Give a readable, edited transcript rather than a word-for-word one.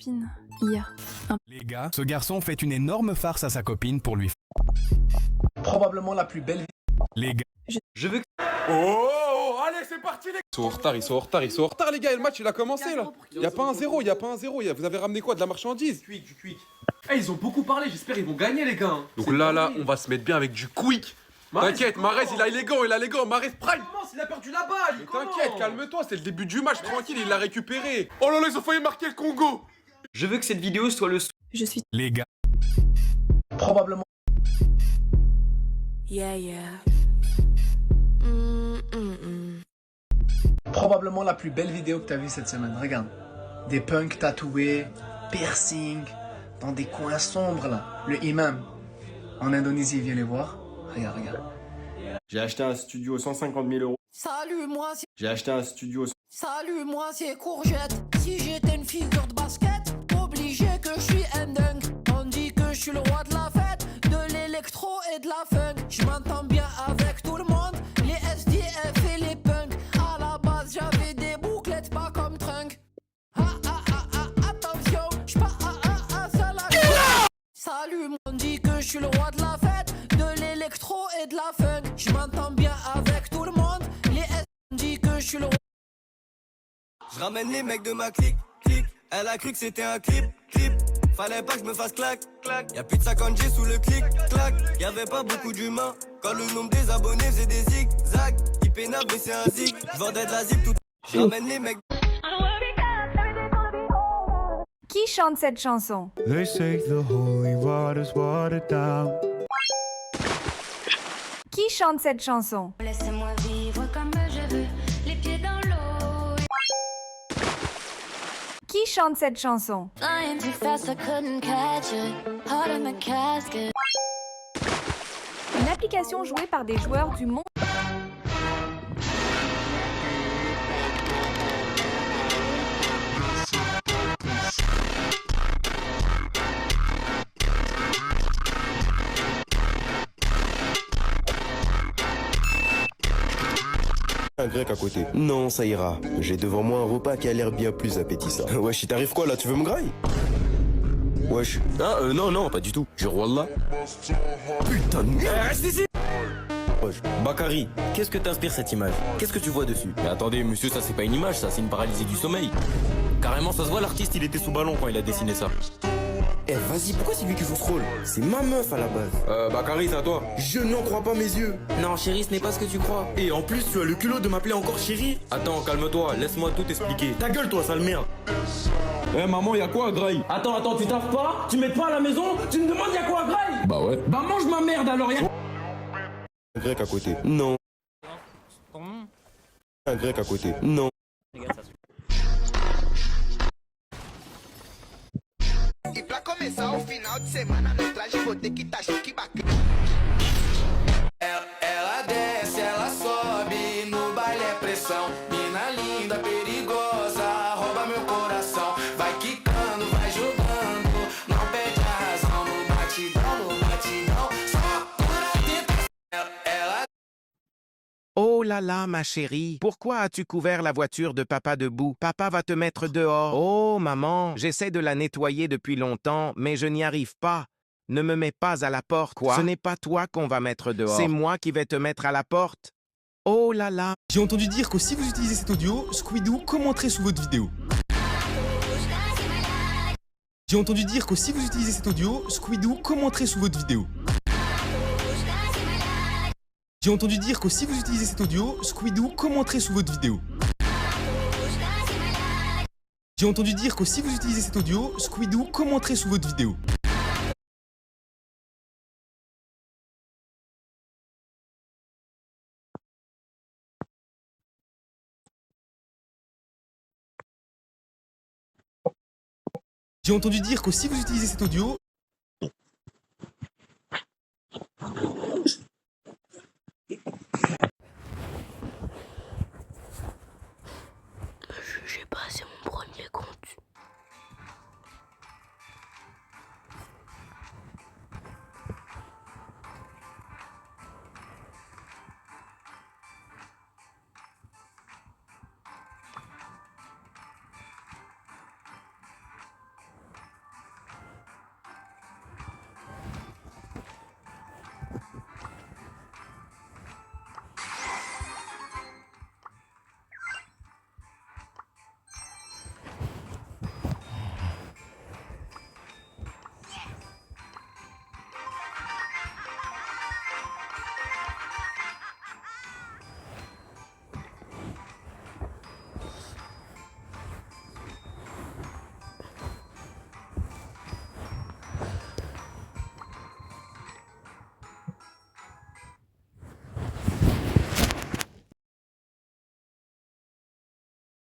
copine, hier. Les gars, ce garçon fait une énorme farce à sa copine pour lui. Probablement la plus belle. Les gars. Je veux que... Oh, allez, c'est parti, les... Ils sont en retard, les gars, et le match, il a commencé, là. Y a pas un zéro. Vous avez ramené quoi, de la marchandise? Du quick. Eh, ils ont beaucoup parlé, j'espère ils vont gagner, les gars. Donc là, on va se mettre bien avec du quick. T'inquiète, Marez, il a les gants, Marez Prime. Il a perdu la balle. Mais t'inquiète, calme-toi, c'est le début du match, tranquille, il l'a récupéré. Oh là là, ils ont failli marquer le Congo. Je veux que cette vidéo soit le... Je suis... Les gars. Probablement. Probablement la plus belle vidéo que t'as vue cette semaine. Regarde. Des punks tatoués, piercing, dans des coins sombres là. Le imam. En Indonésie, viens les voir. Regarde. J'ai acheté un studio 150 000 euros. Salut, moi c'est... J'ai acheté un studio... Salut, moi c'est Courgette. Si j'étais une figure de basket, obligé que je suis un dingue. On dit que je suis le roi de la fête, de l'électro et de la funk. Je m'entends bien avec tout le monde, les SDF et les punks. À la base, j'avais des bouclettes, pas comme Trunk. Attention, j'suis pas ça la... Salut, on dit que je suis le roi de la fête, de l'électro et de la funk. Je m'entends bien avec tout le monde, les SDF dit que je suis le roi. Je ramène les mecs de ma clique. Elle a cru que c'était un clip. Fallait pas que je me fasse clac. Y'a plus de 50 G sous le clac. Y'avait pas beaucoup d'humains. Quand le nombre des abonnés faisait des zigzags. Il pénable mais c'est un zig. J'vendais de la zip tout. Je ramène les mecs. Qui chante cette chanson? They say the holy water's watered down. Qui chante cette chanson? Laissez-moi vivre comme je veux, les pieds dans l'eau. Qui chante cette chanson? Flying too fast, I couldn't catch it. Heart in the casket. Une application jouée par des joueurs du monde. Un grec à côté. Non, ça ira. J'ai devant moi un repas qui a l'air bien plus appétissant. Wesh, il t'arrive quoi là? Tu veux me grailler? Wesh. Ah, non, pas du tout. Je Wallah. Putain de merde. Reste ici. Wesh. Bakary, qu'est-ce que t'inspire cette image? Qu'est-ce que tu vois dessus? Mais attendez, monsieur, ça c'est pas une image, ça c'est une paralysie du sommeil. Carrément, ça se voit, l'artiste il était sous ballon quand il a dessiné ça. Eh, vas-y, pourquoi c'est lui qui joue ce rôle? C'est ma meuf à la base. Bakary, c'est à toi. Je n'en crois pas mes yeux. Non, chérie, ce n'est pas ce que tu crois. Et en plus, tu as le culot de m'appeler encore chérie? Attends, calme-toi, laisse-moi tout expliquer. Ta gueule, toi, sale merde. Eh, maman, y'a quoi à Graille? Attends, tu taffes pas? Tu m'aides pas à la maison? Tu me demandes y'a quoi à Graille? Bah ouais. Bah mange ma merde alors, y'a... Un grec à côté. Non. Un grec à côté. Non. E pra começar o final de semana no traje vou ter que tá chique bacana. Ela desce, ela sobe, no baile é pressão. Mina linda, perigosa, rouba meu coração. Vai quicando, vai jogando, não perde a razão. No batidão, só por atento. Ela... Oh là là, ma chérie, pourquoi as-tu couvert la voiture de papa de boue? Papa va te mettre dehors. Oh, maman, j'essaie de la nettoyer depuis longtemps, mais je n'y arrive pas. Ne me mets pas à la porte. Quoi? Ce n'est pas toi qu'on va mettre dehors. C'est moi qui vais te mettre à la porte. Oh là là. J'ai entendu dire que si vous utilisez cet audio, Squidoo commenterait sous votre vidéo. J'ai entendu dire que si vous utilisez cet audio, Squidoo commenterait sous votre vidéo. J'ai entendu dire que si vous utilisez cet audio, Squidoo commenterait sous votre vidéo. J'ai entendu dire que si vous utilisez cet audio, Squidoo commenterait sous votre vidéo. J'ai entendu dire que si vous utilisez cet audio...